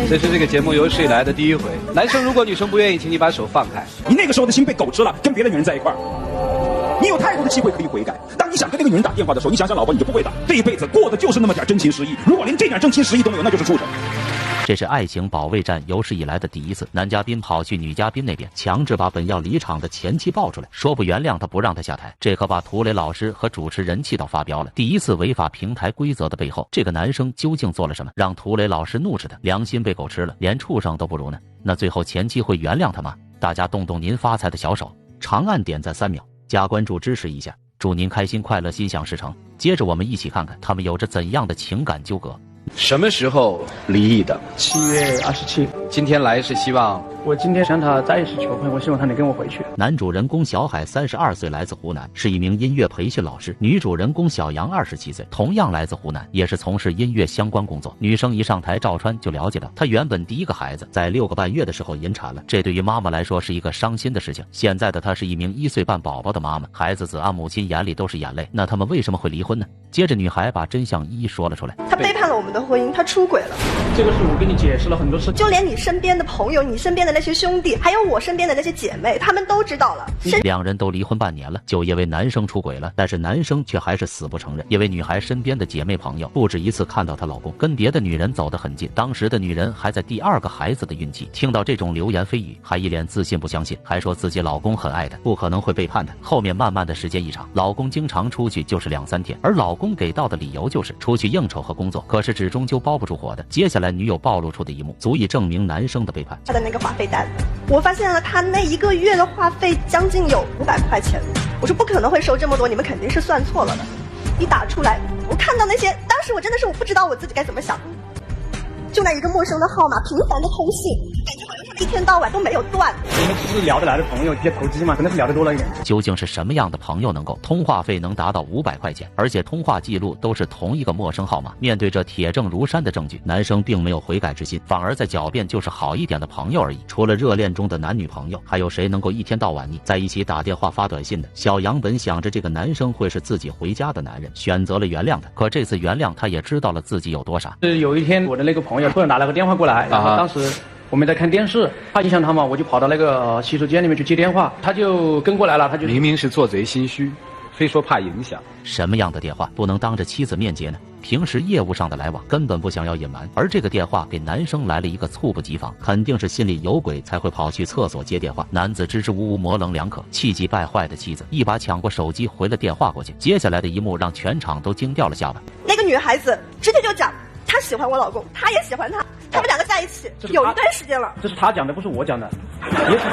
这是这个节目有史以来的第一回。男生如果女生不愿意，请你把手放开。你那个时候的心被狗吃了，跟别的女人在一块儿，你有太多的机会可以悔改。当你想跟那个女人打电话的时候，你想想老婆，你就不会打。这一辈子过的就是那么点真情实意，如果连这点真情实意都没有，那就是畜生。这是爱情保卫战有史以来的第一次，男嘉宾跑去女嘉宾那边，强制把本要离场的前妻抱出来，说不原谅他，不让他下台。这可把涂磊老师和主持人气到发飙了。第一次违反平台规则的背后，这个男生究竟做了什么，让涂磊老师怒斥他良心被狗吃了，连畜生都不如呢？那最后前妻会原谅他吗？大家动动您发财的小手，长按点赞3秒，加关注支持一下，祝您开心快乐心想事成。接着我们一起看看他们有着怎样的情感纠葛。什么时候离异的？7月27。今天来是希望我今天向他再一次求婚，我希望他能跟我回去。男主人公小海32岁，来自湖南，是一名音乐培训老师。女主人公小杨27岁，同样来自湖南，也是从事音乐相关工作。女生一上台，赵川就了解到，她原本第一个孩子在6个半月的时候引产了，这对于妈妈来说是一个伤心的事情。现在的她是一名1岁半宝宝的妈妈，孩子子啊，母亲眼里都是眼泪。那他们为什么会离婚呢？接着女孩把真相一一说了出来，他背叛了我们的婚姻，他出轨了。这个是我跟你解释了很多次，就连你身边的朋友，你身边的那些兄弟，还有我身边的那些姐妹，他们都知道了。两人都离婚半年了，就因为男生出轨了，但是男生却还是死不承认。因为女孩身边的姐妹朋友不止一次看到她老公跟别的女人走得很近，当时的女人还在第2个孩子的孕期，听到这种流言蜚语，还一脸自信不相信，还说自己老公很爱她，不可能会背叛她。后面慢慢的时间一长，老公经常出去就是2、3天，而老公给到的理由就是出去应酬和工作，可是只终究包不住火的。接下来女友暴露出的一幕，足以证明男生的背叛。他的那个话费单，我发现了他那1个月的话费将近有500块钱。我说不可能会收这么多，你们肯定是算错了的。一打出来，我看到那些，当时我真的是我不知道我自己该怎么想。就那一个陌生的号码，频繁的通信，感觉好像他一天到晚都没有断。我们只是聊得来的朋友，一些投机嘛，可能是聊得多了一点。究竟是什么样的朋友能够通话费能达到500块钱，而且通话记录都是同一个陌生号码？面对这铁证如山的证据，男生并没有悔改之心，反而在狡辩就是好一点的朋友而已。除了热恋中的男女朋友，还有谁能够一天到晚腻在一起打电话发短信的？小杨本想着这个男生会是自己回家的男人，选择了原谅他。可这次原谅他也知道了自己有多傻。有一天我的那个朋友突然打了个电话过来，然后当时我们在看电视，怕影响他嘛，我就跑到那个洗手间里面去接电话，他就跟过来了，他就明明是做贼心虚，非说怕影响。什么样的电话不能当着妻子面接呢？平时业务上的来往根本不想要隐瞒，而这个电话给男生来了一个猝不及防，肯定是心里有鬼才会跑去厕所接电话。男子支支吾吾模棱两可，气急败坏的妻子一把抢过手机回了电话过去。接下来的一幕让全场都惊掉了下巴。那个女孩子直接就讲，她喜欢我老公，她也喜欢他，他们2个在一起有一段时间了。这是他讲的，不是我讲的。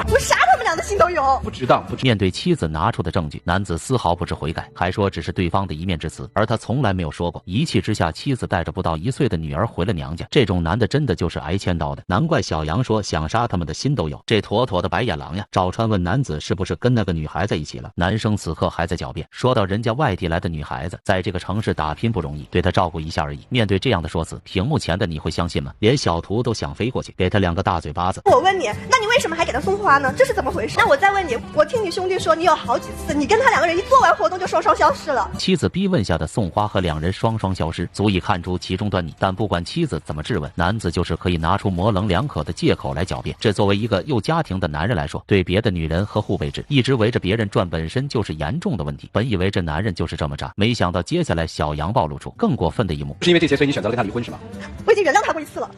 我啥他们俩的心都有。不值当，不值。面对妻子拿出的证据，男子丝毫不知悔改，还说只是对方的一面之词，而他从来没有说过。一气之下，妻子带着不到1岁的女儿回了娘家。这种男的真的就是挨千刀的，难怪小杨说想杀他们的心都有，这妥妥的白眼狼呀！赵川问男子是不是跟那个女孩在一起了，男生此刻还在狡辩，说到人家外地来的女孩子在这个城市打拼不容易，对他照顾一下而已。面对这样的说辞，屏幕前的你会相信吗？连小图都想飞过去给他2个大嘴巴子。我问你，那你为什么还给他送花呢？这是怎么回事？那我再问你，我听你兄弟说你有好几次你跟他2个人一做完活动就双双消失了。妻子逼问下的送花和2人双双消失，足以看出其中端倪。但不管妻子怎么质问，男子就是可以拿出模棱两可的借口来狡辩。这作为一个有家庭的男人来说，对别的女人和护备制一直围着别人转，本身就是严重的问题。本以为这男人就是这么渣，没想到接下来小杨暴露出更过分的一幕。是因为这些，所以你选择了跟他离婚是吗？我已经原谅他过1次了，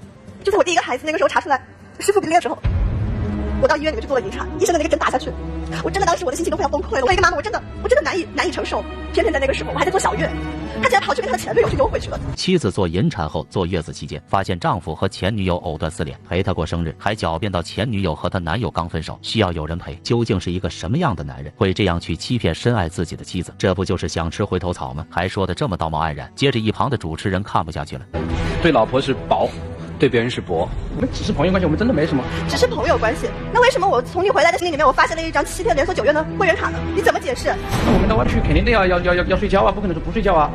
就在我第1个孩子那个时候查出来师傅比例的时候，我到医院里面去做了引产，医生的那个针打下去，我真的当时我的心情都快要崩溃了。我一个妈妈，我真的难以承受。偏偏在那个时候，我还在做小月，他竟然跑去跟他的前女友去幽会去了。妻子做引产后坐月子期间，发现丈夫和前女友藕断丝连，陪她过生日，还狡辩到前女友和她男友刚分手，需要有人陪。究竟是一个什么样的男人会这样去欺骗深爱自己的妻子？这不就是想吃回头草吗？还说的这么道貌岸然。接着一旁的主持人看不下去了，对老婆是薄，对别人是薄。我们只是朋友关系，我们真的没什么，只是朋友关系。那为什么我从你回来的行李里面，我发现了一张7天连锁9月的会员卡呢？你怎么解释？那我们的话去肯定得要睡觉啊，不可能说不睡觉啊。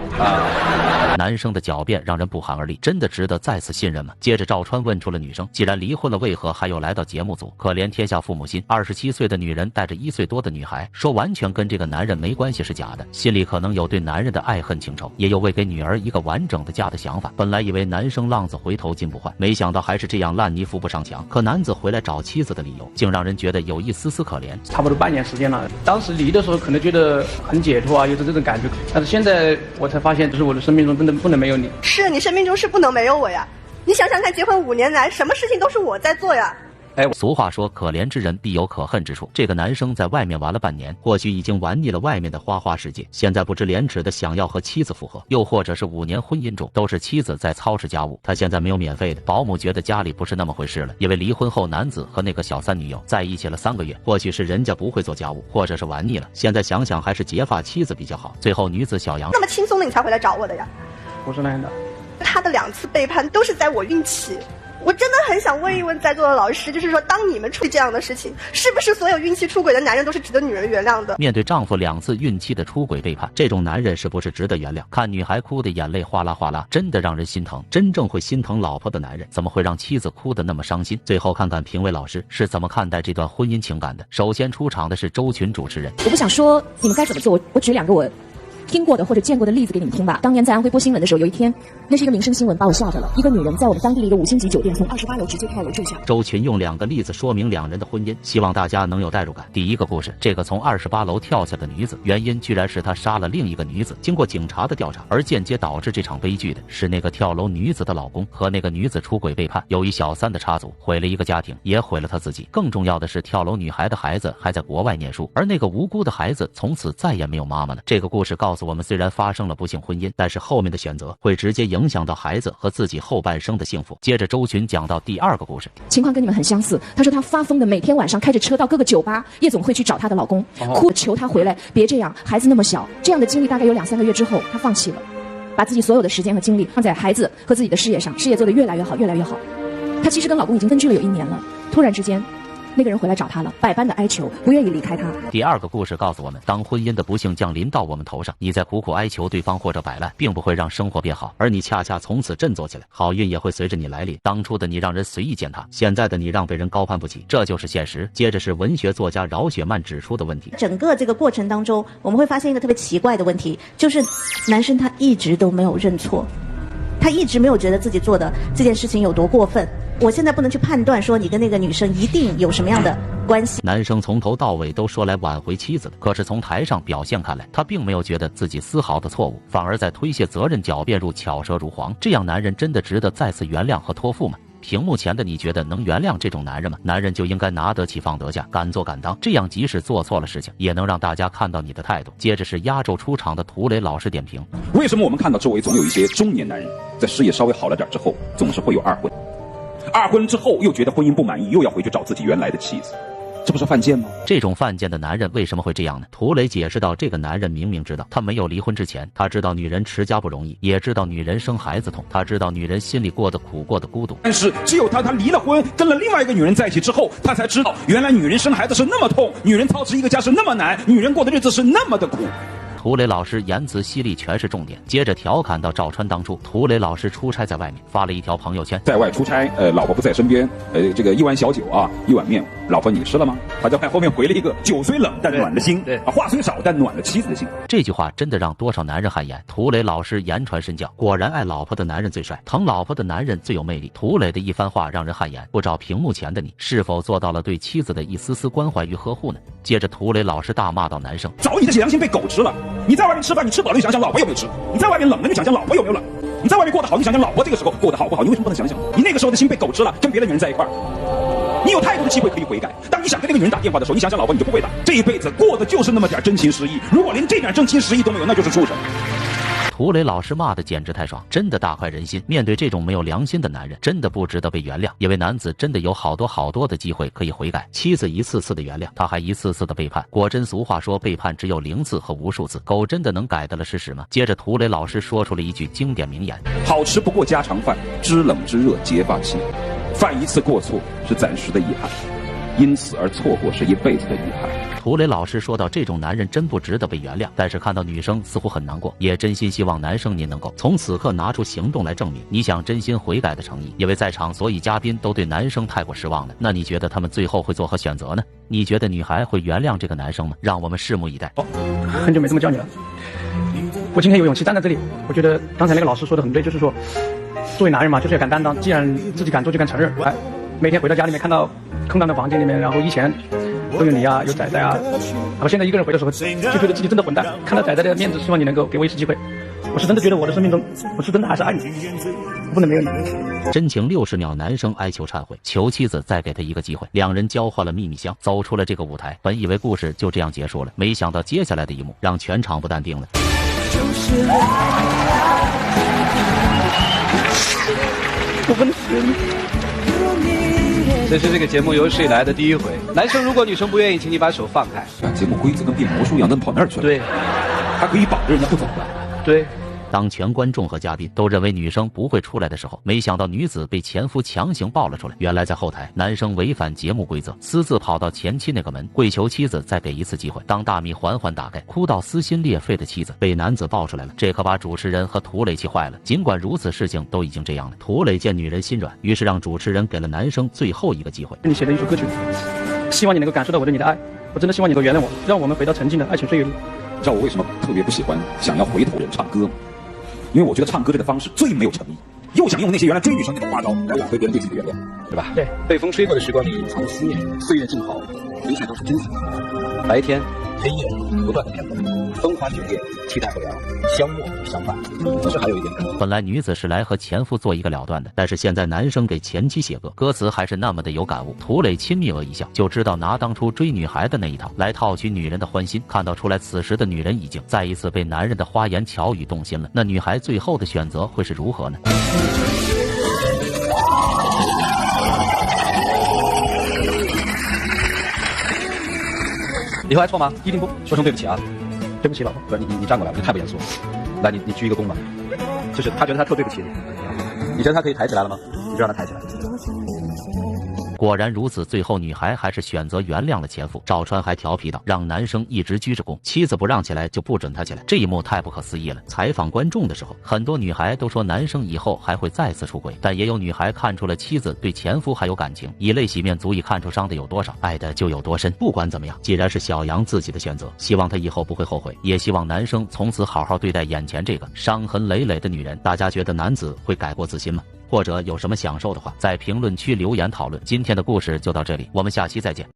男生的狡辩让人不寒而栗，真的值得再次信任吗？接着赵川问出了女生，既然离婚了，为何还要来到节目组？可怜天下父母心，27岁的女人带着1岁多的女孩，说完全跟这个男人没关系是假的，心里可能有对男人的爱恨情仇，也有为给女儿一个完整的家的想法。本来以为男生浪子回头金不换，换，没想到还是这样烂泥扶不上墙。可男子回来找妻子的理由，竟让人觉得有一丝丝可怜。差不多半年时间了，当时离的时候可能觉得很解脱啊，有着这种感觉。但是现在我才发现，就是我的生命中真的不能没有你。是你生命中是不能没有我呀！你想想看，结婚5年来，什么事情都是我在做呀。俗话说，可怜之人必有可恨之处。这个男生在外面玩了半年，或许已经玩腻了外面的花花世界，现在不知廉耻的想要和妻子复合，又或者是5年婚姻中都是妻子在操持家务，他现在没有免费的保姆，觉得家里不是那么回事了。因为离婚后，男子和那个小三女友在一起了3个月，或许是人家不会做家务，或者是玩腻了，现在想想还是结发妻子比较好。最后女子小杨，那么轻松的你才回来找我的呀？不是那样的，他的2次背叛都是在我孕期。我真的很想问一问在座的老师，就是说，当你们出这样的事情，是不是所有孕期出轨的男人都是值得女人原谅的？面对丈夫2次孕期的出轨背叛，这种男人是不是值得原谅？看女孩哭的眼泪哗啦哗啦，真的让人心疼。真正会心疼老婆的男人，怎么会让妻子哭得那么伤心？最后看看评委老师是怎么看待这段婚姻情感的。首先出场的是周群主持人。我不想说你们该怎么做，我举2个我听过的或者见过的例子给你们听吧。当年在安徽播新闻的时候，有一天，那是一个民生新闻，把我吓着了。一个女人在我们当地的一个5星级酒店从28楼直接跳楼坠下。周群用2个例子说明2人的婚姻，希望大家能有代入感。第一个故事，这个从28楼跳下的女子，原因居然是她杀了另一个女子。经过警察的调查，而间接导致这场悲剧的是那个跳楼女子的老公和那个女子出轨背叛，由于小三的插足，毁了一个家庭，也毁了她自己。更重要的是，跳楼女孩的孩子还在国外念书，而那个无辜的孩子从此再也没有妈妈了。这个故事告诉我们，虽然发生了不幸婚姻，但是后面的选择会直接影响到孩子和自己后半生的幸福。接着周群讲到第2个故事，情况跟你们很相似。她说她发疯的每天晚上开着车到各个酒吧夜总会去找她的老公，哭求他回来，别这样，孩子那么小。这样的经历大概有2-3个月之后，她放弃了，把自己所有的时间和精力放在孩子和自己的事业上，事业做得越来越好，越来越好。她其实跟老公已经分居了有1年了，突然之间那个人回来找她了，百般的哀求，不愿意离开她。第2个故事告诉我们，当婚姻的不幸降临到我们头上，你在苦苦哀求对方或者摆烂，并不会让生活变好，而你恰恰从此振作起来，好运也会随着你来临。当初的你让人随意践踏，现在的你让别人高攀不起，这就是现实。接着是文学作家饶雪漫指出的问题。整个这个过程当中，我们会发现一个特别奇怪的问题，就是男生他一直都没有认错，他一直没有觉得自己做的这件事情有多过分。我现在不能去判断说你跟那个女生一定有什么样的关系。男生从头到尾都说来挽回妻子的，可是从台上表现看来，他并没有觉得自己丝毫的错误，反而在推卸责任，狡辩入巧舌如簧。这样男人真的值得再次原谅和托付吗？屏幕前的你觉得能原谅这种男人吗？男人就应该拿得起放得下，敢做敢当，这样即使做错了事情，也能让大家看到你的态度。接着是压轴出场的涂磊老师点评。为什么我们看到周围总有一些中年男人在事业稍微好了点之后，总是会有2婚？2婚之后又觉得婚姻不满意，又要回去找自己原来的妻子，这不是犯贱吗？这种犯贱的男人为什么会这样呢？涂磊解释到，这个男人明明知道他没有离婚之前，他知道女人持家不容易，也知道女人生孩子痛，他知道女人心里过得苦，过得孤独。但是只有他离了婚，跟了另外一个女人在一起之后，他才知道原来女人生孩子是那么痛，女人操持一个家是那么难，女人过的日子是那么的苦。涂磊老师言辞犀利，全是重点。接着调侃到赵川当初，涂磊老师出差在外面，发了一条朋友圈，在外出差，老婆不在身边，这个1碗小酒啊，1碗面，老婆你吃了吗？他在后面回了一个酒虽冷但暖了心，话虽少但暖了妻子的心。这句话真的让多少男人汗颜。涂磊老师言传身教，果然爱老婆的男人最帅，疼老婆的男人最有魅力。涂磊的一番话让人汗颜，不知道屏幕前的你是否做到了对妻子的一丝丝关怀与呵护呢？接着涂磊老师大骂到男生，早你的良心被狗吃了。你在外面吃饭，你吃饱了就想想老婆有没有吃；你在外面冷了就想想老婆有没有冷；你在外面过得好，你想想老婆这个时候过得好不好？你为什么不能想想？你那个时候的心被狗吃了，跟别的女人在一块儿，你有太多的机会可以悔改。当你想跟那个女人打电话的时候，你想想老婆，你就不会打。这一辈子过的就是那么点真情实意，如果连这点真情实意都没有，那就是畜生。涂磊老师骂的简直太爽，真的大快人心。面对这种没有良心的男人，真的不值得被原谅，因为男子真的有好多的机会可以悔改。妻子一次次的原谅，他还一次次的背叛。果真俗话说，背叛只有0次和无数次，狗真的能改得了吃屎吗？接着涂磊老师说出了一句经典名言：好吃不过家常饭，知冷知热结发期。犯一次过错是暂时的遗憾，因此而错过是一辈子的遗憾。涂磊老师说到，这种男人真不值得被原谅，但是看到女生似乎很难过，也真心希望男生您能够从此刻拿出行动来证明你想真心悔改的诚意。因为在场所有嘉宾都对男生太过失望了，那你觉得他们最后会作何选择呢？你觉得女孩会原谅这个男生吗？让我们拭目以待。很久没这么叫你了，我今天有勇气站在这里，我觉得刚才那个老师说的很对，就是说作为男人嘛，就是要敢担当，既然自己敢做就敢承认。哎，每天回到家里面看到空荡的房间里面，然后以前都有你啊，有仔仔啊，我现在一个人回的时候，就觉得自己真的混蛋。看到仔仔的面子，希望你能够给我一次机会。我是真的觉得我的生命中，我是真的还是爱你，我不能没有你。真情60秒，男生哀求忏悔，求妻子再给他一个机会。两人交换了秘密箱，走出了这个舞台。本以为故事就这样结束了，没想到接下来的一幕让全场不淡定了。我不能死你。这是这个节目有史以来的第一回。男生如果女生不愿意，请你把手放开。节目规则跟变魔术一样，那跑那儿去了。对，他可以绑着人家不走的。对。当全观众和嘉宾都认为女生不会出来的时候，没想到女子被前夫强行抱了出来。原来在后台，男生违反节目规则，私自跑到前妻那个门，跪求妻子再给一次机会。当大米缓缓打开，哭到撕心裂肺的妻子被男子抱出来了，这可把主持人和涂磊气坏了。尽管如此，事情都已经这样了，涂磊见女人心软，于是让主持人给了男生最后一个机会。你写的一首歌曲，希望你能够感受到我对你的爱，我真的希望你能够原谅我，让我们回到曾经的爱情岁月里。知道我为什么特别不喜欢想要回头人唱歌吗？因为我觉得唱歌这个方式最没有诚意，又想用那些原来追女生那种花招来挽回别人对自己的原谅，对吧？对，被风吹过的时光里隐藏的思念，岁月静好，一切都是真实的。白天、黑夜不断的变动，风花雪月替代不了相默相伴。可是还有一点，本来女子是来和前夫做一个了断的，但是现在男生给前妻写歌，歌词还是那么的有感悟。涂磊亲密额一笑，就知道拿当初追女孩的那一套来套取女人的欢心。看到出来，此时的女人已经再一次被男人的花言巧语动心了。那女孩最后的选择会是如何呢？以后还错吗？一定不说声对不起啊！对不起，老婆。不是你站过来，你太不严肃了。来，你鞠一个躬吧。就是他觉得他特对不起你，你觉得他可以抬起来了吗？你就让他抬起来。果然如此，最后女孩还是选择原谅了前夫。赵川还调皮道，让男生一直鞠着躬，妻子不让起来就不准他起来。这一幕太不可思议了。采访观众的时候，很多女孩都说男生以后还会再次出轨，但也有女孩看出了妻子对前夫还有感情，以泪洗面足以看出伤的有多少，爱的就有多深。不管怎么样，既然是小杨自己的选择，希望他以后不会后悔，也希望男生从此好好对待眼前这个伤痕累累的女人。大家觉得男子会改过自新吗？或者有什么想说的话，在评论区留言讨论。今天的故事就到这里，我们下期再见。